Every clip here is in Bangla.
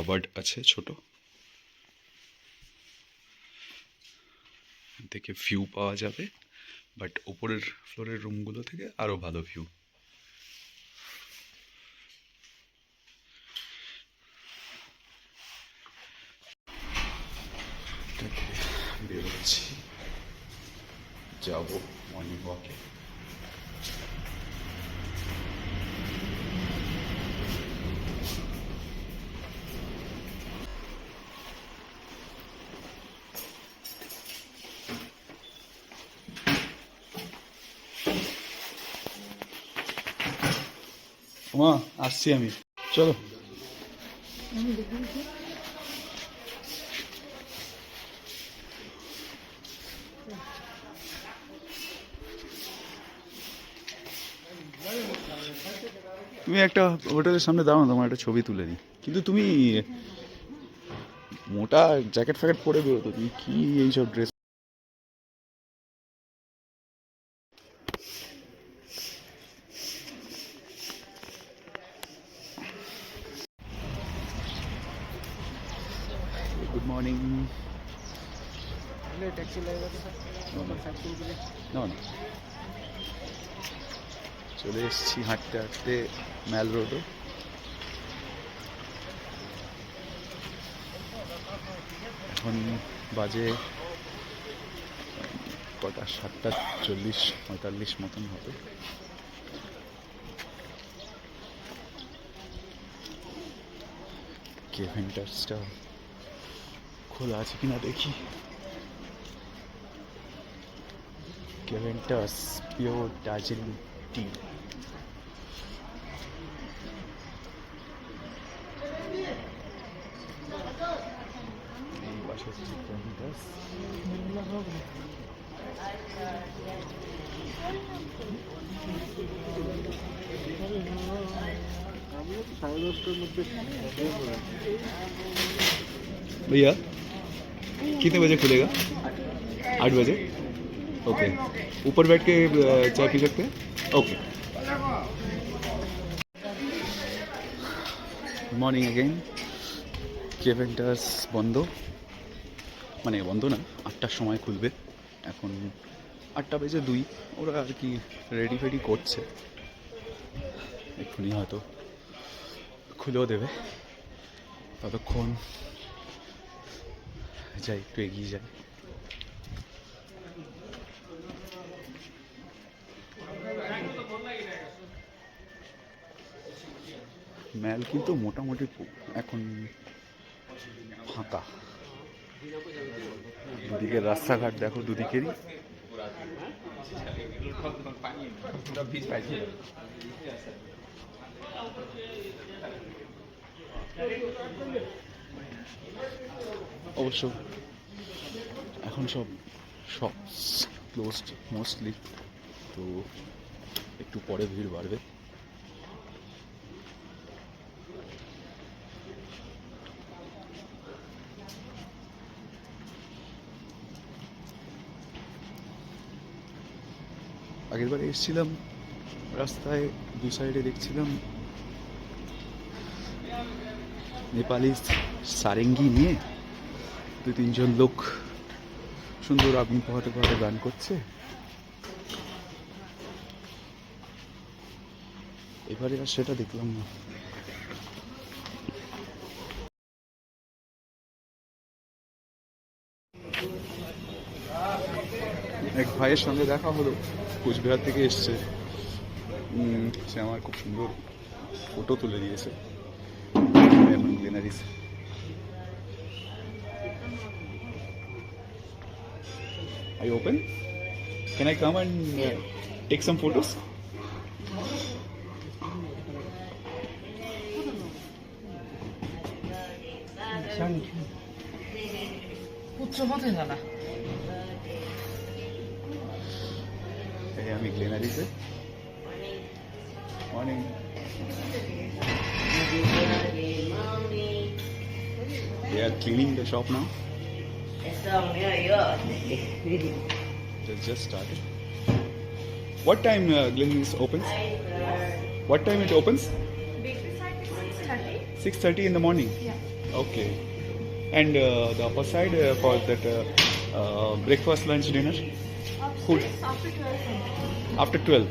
কাভার্ড আছে ছোট, থেকে ভিউ পাওয়া যাবে, বাট ওপরের ফ্লোরের রুমগুলো থেকে আরও ভালো ভিউ। বেরোচ্ছি, যাবো মর্নিং ওয়াকে। মা আসছি আমি, চলো। তুমি একটা হোটেলের সামনে দাও না, তোমার একটা ছবি তুলে দিই। কিন্তু তুমি মোটা জ্যাকেট ফ্যাকেট পরে বেরোতো, তুমি কি এইসব ড্রেস? Good morning. চলে এসেছি হাঁটতে হাঁটতে ম্যাল রোডে। এখন বাজে কটা, 7:40-45 মতন হবে। কেভেন্টার্সটা খোলা আছে কিনা দেখি। কেভেন্টার্স পিওর দার্জিলিং টি। এই পাশে হচ্ছে কেভেন্টার্স। भैया कितने बजे खुलेगा? 8 बजे। ओके, ऊपर बैठ के चाय पी सकते हैं? Okay. Good morning again. Keventers বন্ধ, মানে বন্ধ না, 8টার সময় খুলবে। এখন 8:02। ওরা আর কি রেডি ফেডি করছে, এক্ষুনি হয়তো খুলেও দেবে। ততক্ষণ যাই, একটু এগিয়ে যাই। ম্যাল কিন্তু মোটামুটি এখন ফাঁকা। দুদিকের রাস্তাঘাট দেখো, দুদিকেরই। অবশ্য এখন সব শপস ক্লোজড মোস্টলি, তো একটু পরে ভিড় বাড়বে। আগের বারে এসেছিলাম, রাস্তায় দু সাইডে দেখছিলাম নেপালি সারেঙ্গি নিয়ে 2-3 জন লোক সুন্দর আগুন পোহাতে পোহাতে গান করছে। এবারে আর সেটা দেখলাম না। এক ভাইয়ের সঙ্গে দেখা হলো, কোচবিহার থেকে এসছে। সে আমার খুব সুন্দর ফটো তুলে দিয়েছে। এখন Glenary's. Are you open? Can I come and take some photos? আমি গ্লেনারিসে। Morning. They are cleaning the shop now. They just started. What time Glenaris opens? What time it opens? 6:30 in the morning. Yeah. Okay. And the upper side for that breakfast, lunch, dinner? Food? After 12. After 12.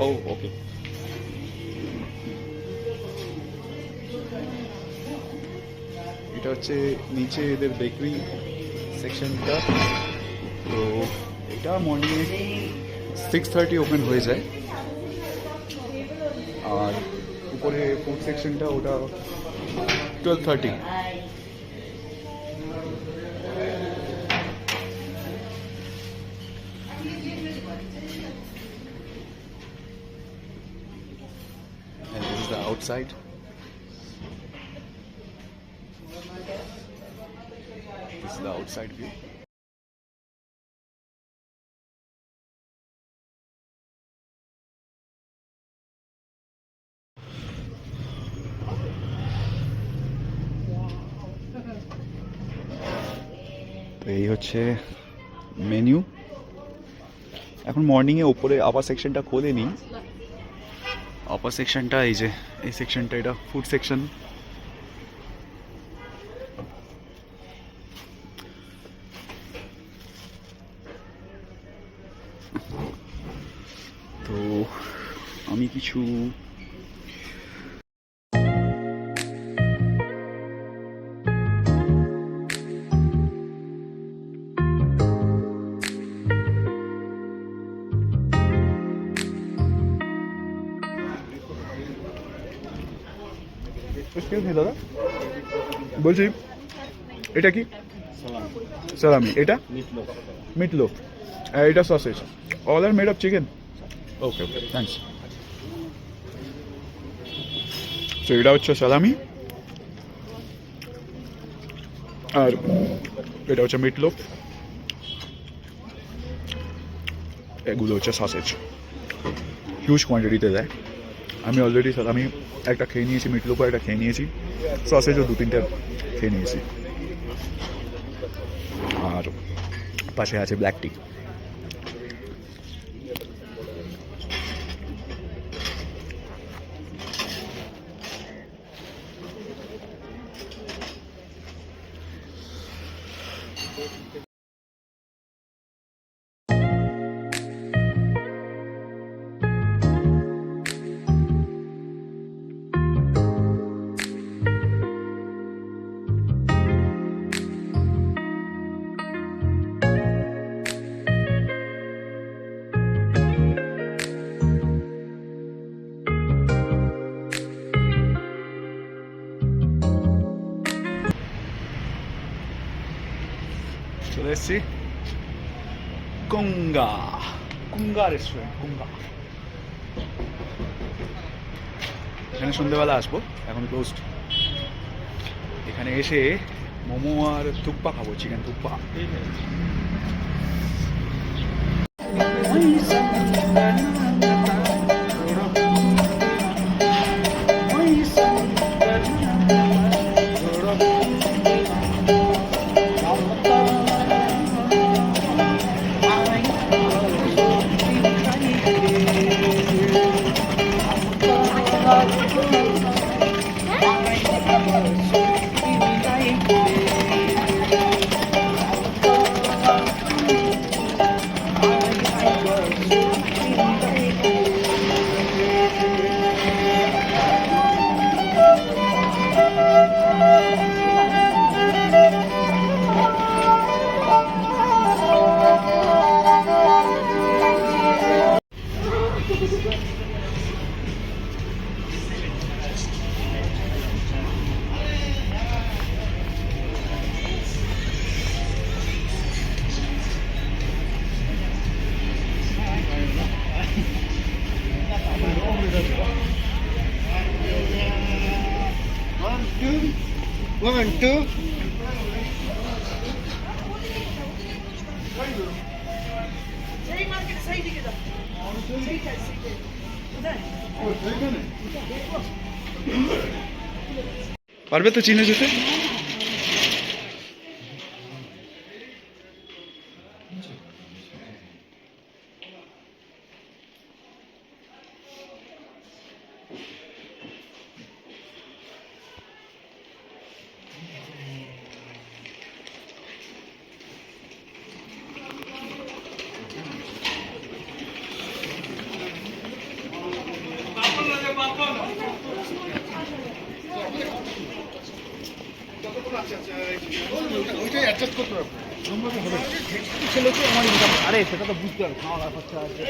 Oh, okay. এটা হচ্ছে নিচে এদের বেকারি সেকশনটা। তো এটা মর্নিংয়ে 6:30 ওপেন হয়ে যায়, আর উপরে ফুড সেকশনটা ওটা 12:30। And this is the outside. This is the outside view. তো এই হচ্ছে মেনু। এখন মর্নিংয়ে ওপরে আপার সেকশনটা খোলেনি। আপার সেকশনটা এই যে এই সেকশনটা, এটা ফুড সেকশন। তো আমি কিছু এক্সকিউজ মি দাদা, বলছি এটা কি? সালামি। এটা মিট লোফ, এটা sausage. All are made of chicken? Okay okay, thanks. তো এটা হচ্ছে সালামি, আর এটা হচ্ছে মিট লোফ, এগুলো হচ্ছে সসেজ। হিউজ কোয়ান্টিটিতে দেয়। আমি অলরেডি সালামি একটা খেয়ে নিয়েছি, মিট লোফও একটা খেয়ে নিয়েছি, সসেজও 2-3টে খেয়ে নিয়েছি, আর পাশে আছে ব্ল্যাক টি। চলে এসছি কুঙ্গা, কুঙ্গা রেস্টুরেন্ট, কুঙ্গা। এখানে সন্ধ্যেবেলা আসবো, এখন ক্লোজড। এখানে এসে মোমো আর থুপ্পা খাবো, চিকেন থুপ্পা। One, two. পারবে তো চিনে যেতে? ওইটাই অ্যাডজাস্ট করতে হবে। ছেলে তো আমার ইনকাম, আরে সেটা তো বুঝতে হবে, খাওয়া দাওয়া খরচা আছে।